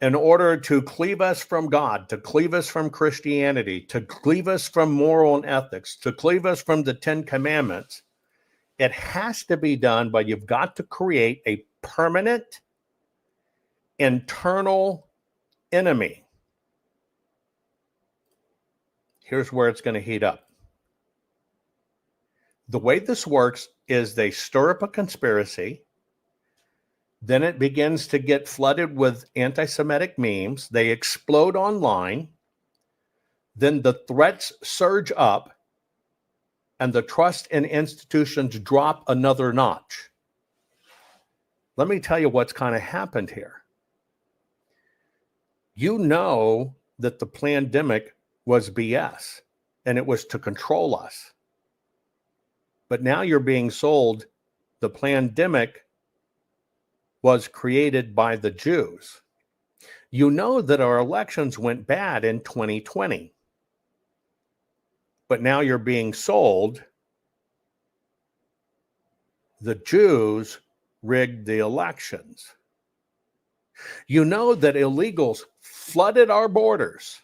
in order to cleave us from God, to cleave us from Christianity, to cleave us from moral and ethics, to cleave us from the 10 Commandments, it has to be done, but you've got to create a permanent internal enemy. Here's where it's going to heat up. The way this works is they stir up a conspiracy. Then it begins to get flooded with anti-Semitic memes. They explode online. Then the threats surge up and the trust in institutions drop another notch. Let me tell you what's kind of happened here. You know that the pandemic was BS and it was to control us. But now you're being sold the pandemic was created by the Jews. You know that our elections went bad in 2020. But now you're being sold the Jews rigged the elections. You know that illegals flooded our borders.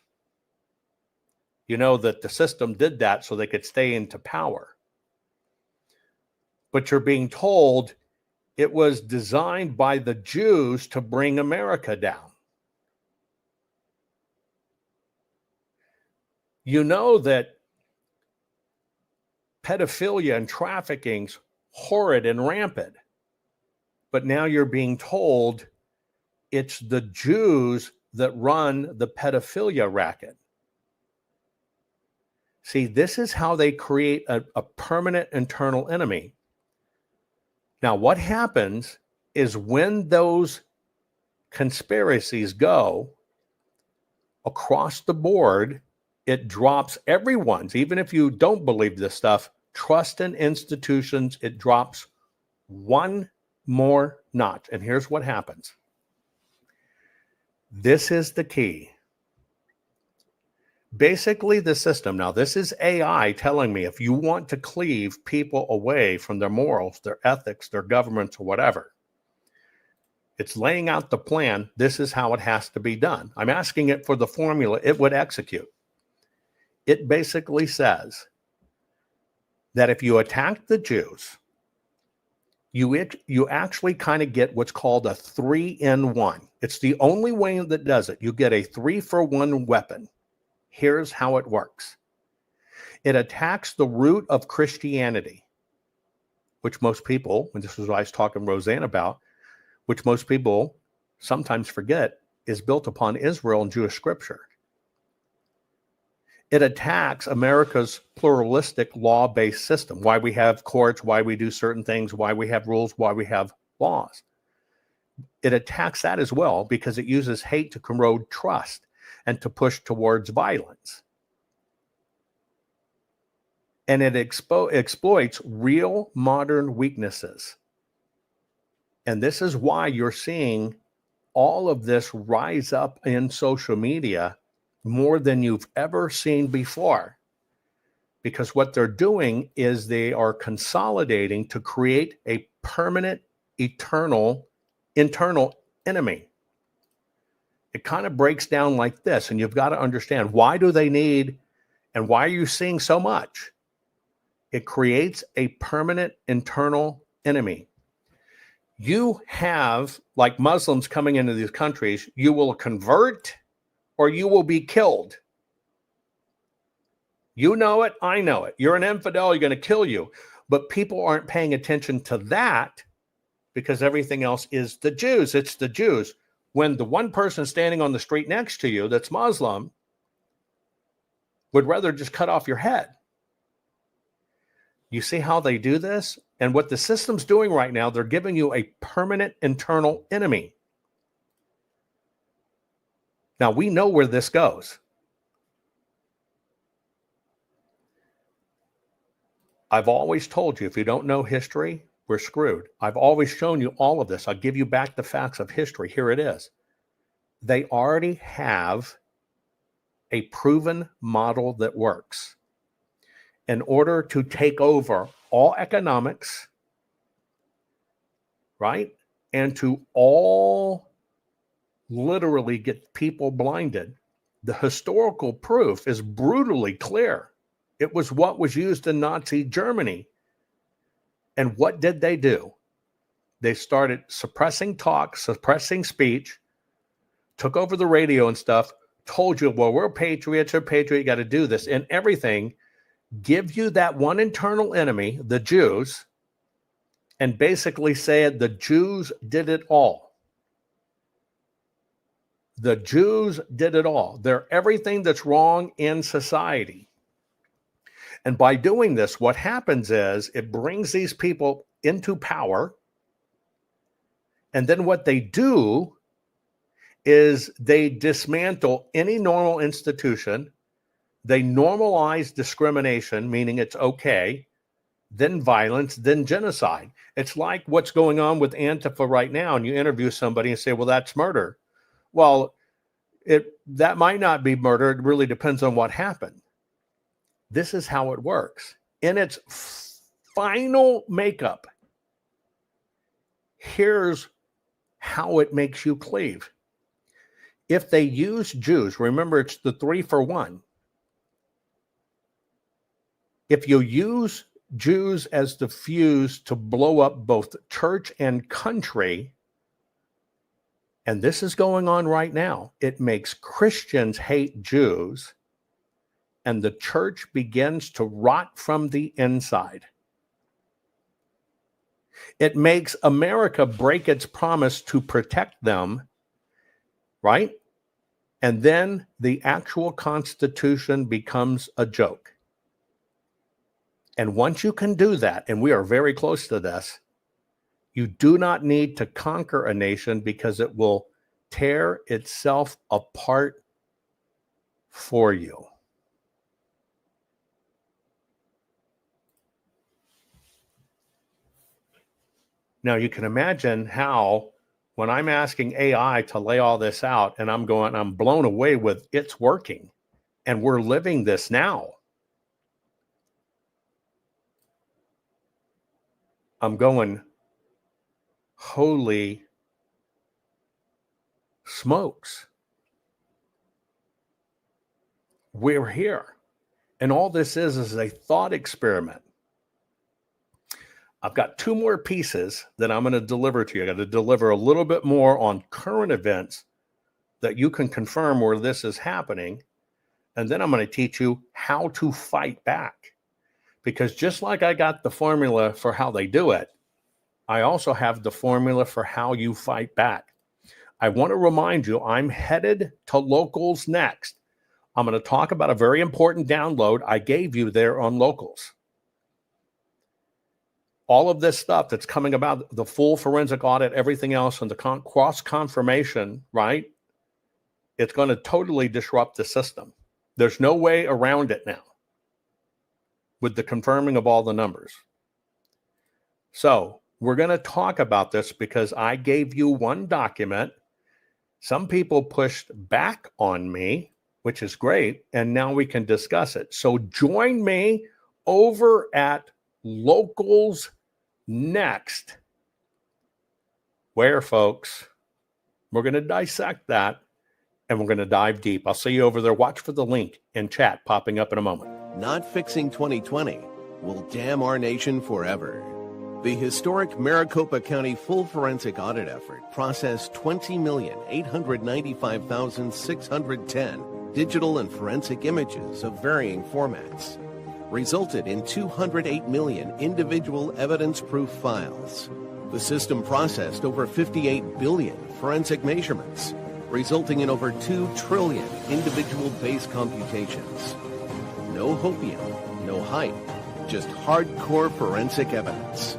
You know that the system did that so they could stay into power. But you're being told it was designed by the Jews to bring America down. You know that pedophilia and trafficking's horrid and rampant. But now you're being told it's the Jews that run the pedophilia racket. See, this is how they create a permanent internal enemy. Now, what happens is when those conspiracies go across the board, it drops everyone's, even if you don't believe this stuff, trust in institutions, it drops one more notch. And here's what happens. This is the key. Basically, the system, now this is AI telling me if you want to cleave people away from their morals, their ethics, their governments, or whatever, it's laying out the plan. This is how it has to be done. I'm asking it for the formula it would execute. It basically says that if you attack the Jews, you actually kind of get what's called a 3-in-1. It's the only way that does it. You get a 3-for-1 weapon. Here's how it works. It attacks the root of Christianity, which most people, and this is what I was talking to Roseanne about, which most people sometimes forget is built upon Israel and Jewish scripture. It attacks America's pluralistic law-based system, why we have courts, why we do certain things, why we have rules, why we have laws. It attacks that as well because it uses hate to corrode trust and to push towards violence. And it exploits real modern weaknesses. And this is why you're seeing all of this rise up in social media more than you've ever seen before. Because what they're doing is they are consolidating to create a permanent, eternal, internal enemy. It kind of breaks down like this, and you've got to understand, why do they need, and why are you seeing so much? It creates a permanent internal enemy. You have, like Muslims coming into these countries, you will convert or you will be killed. You know it, I know it. You're an infidel, you're going to kill you. But people aren't paying attention to that because everything else is the Jews. It's the Jews. When the one person standing on the street next to you that's Muslim would rather just cut off your head. You see how they do this? And what the system's doing right now, they're giving you a permanent internal enemy. Now, we know where this goes. I've always told you, if you don't know history, we're screwed. I've always shown you all of this. I'll give you back the facts of history. Here it is. They already have a proven model that works. In order to take over all economics, right, and to all literally get people blinded, the historical proof is brutally clear. It was what was used in Nazi Germany. And what did they do? They started suppressing talk, suppressing speech, took over the radio and stuff, told you, well, we're patriots, you got to do this, and everything, give you that one internal enemy, the Jews, and basically said the Jews did it all. The Jews did it all. They're everything that's wrong in society. And by doing this, what happens is it brings these people into power. And then what they do is they dismantle any normal institution. They normalize discrimination, meaning it's okay, then violence, then genocide. It's like what's going on with Antifa right now. And you interview somebody and say, well, that's murder. Well, that might not be murder. It really depends on what happened. This is how it works. In its final makeup, here's how it makes you cleave. If they use Jews, remember it's the 3-for-1. If you use Jews as the fuse to blow up both church and country, and this is going on right now, it makes Christians hate Jews, and the church begins to rot from the inside. It makes America break its promise to protect them, right? And then the actual Constitution becomes a joke. And once you can do that, and we are very close to this, you do not need to conquer a nation because it will tear itself apart for you. Now, you can imagine how when I'm asking AI to lay all this out and I'm blown away with it's working and we're living this now. I'm going, holy smokes. We're here. And all this is a thought experiment. I've got 2 more pieces that I'm going to deliver to you. I got to deliver a little bit more on current events that you can confirm where this is happening. And then I'm going to teach you how to fight back. Because just like I got the formula for how they do it, I also have the formula for how you fight back. I want to remind you, I'm headed to locals next. I'm going to talk about a very important download I gave you there on locals. All of this stuff that's coming about, the full forensic audit, everything else, and the cross-confirmation, right? It's going to totally disrupt the system. There's no way around it now with the confirming of all the numbers. So we're going to talk about this because I gave you one document. Some people pushed back on me, which is great, and now we can discuss it. So join me over at Locals next, where, folks, we're going to dissect that and we're going to dive deep. I'll see you over there. Watch for the link in chat popping up in a moment. Not fixing 2020 will damn our nation forever. The historic Maricopa County full forensic audit effort processed 20,895,610 digital and forensic images of varying formats, resulted in 208 million individual evidence-proof files. The system processed over 58 billion forensic measurements, resulting in over 2 trillion individual base computations. No hopium, no hype, just hardcore forensic evidence.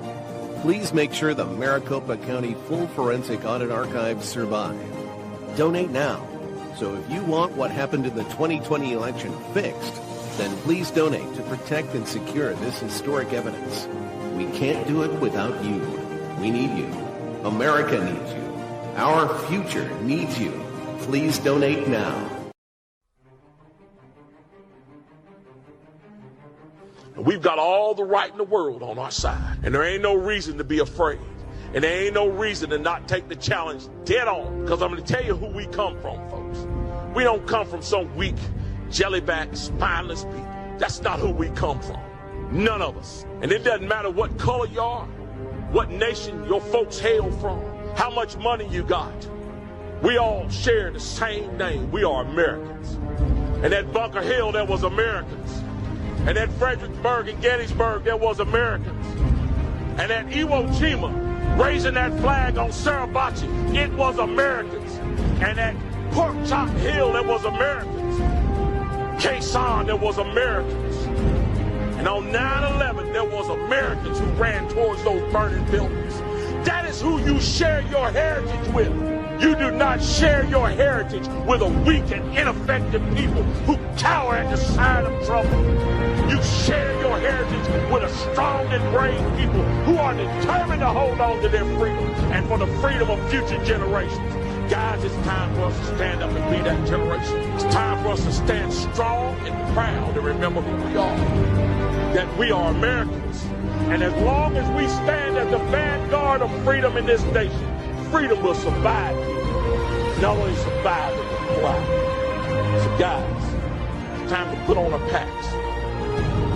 Please make sure the Maricopa County full forensic audit archives survive. Donate now. So if you want what happened in the 2020 election fixed, Then please donate to protect and secure this historic evidence. We can't do it without you. We need you. America needs you. Our future needs you. Please donate now. We've got all the right in the world on our side, and there ain't no reason to be afraid, and there ain't no reason to not take the challenge dead on, because I'm going to tell you who we come from, folks. We don't come from some weak, jellyback, spineless people. That's not who we come from. None of us. And it doesn't matter what color you are, what nation your folks hail from, how much money you got. We all share the same name. We are Americans. And at Bunker Hill, there was Americans. And at Fredericksburg and Gettysburg, there was Americans. And at Iwo Jima, raising that flag on Suribachi, it was Americans. And at Pork Chop Hill, there was Americans. Quezon, there was Americans. And on 9/11, there was Americans who ran towards those burning buildings. That is who you share your heritage with. You do not share your heritage with a weak and ineffective people who cower at the sight of trouble. You share your heritage with a strong and brave people who are determined to hold on to their freedom and for the freedom of future generations. Guys, it's time for us to stand up and be that generation. It's time for us to stand strong and proud and remember who we are. That we are Americans. And as long as we stand as the vanguard of freedom in this nation, freedom will survive people. Not only survive, it will thrive. So guys, it's time to put on our packs.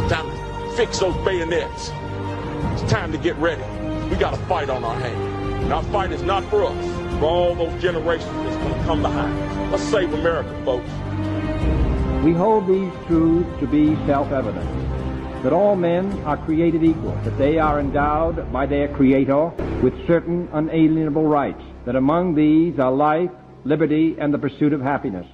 It's time to fix those bayonets. It's time to get ready. We got a fight on our hands. And our fight is not for us, for all those generations that's going to come behind us. Let's save America, folks. We hold these truths to be self-evident, that all men are created equal, that they are endowed by their Creator with certain unalienable rights, that among these are life, liberty, and the pursuit of happiness.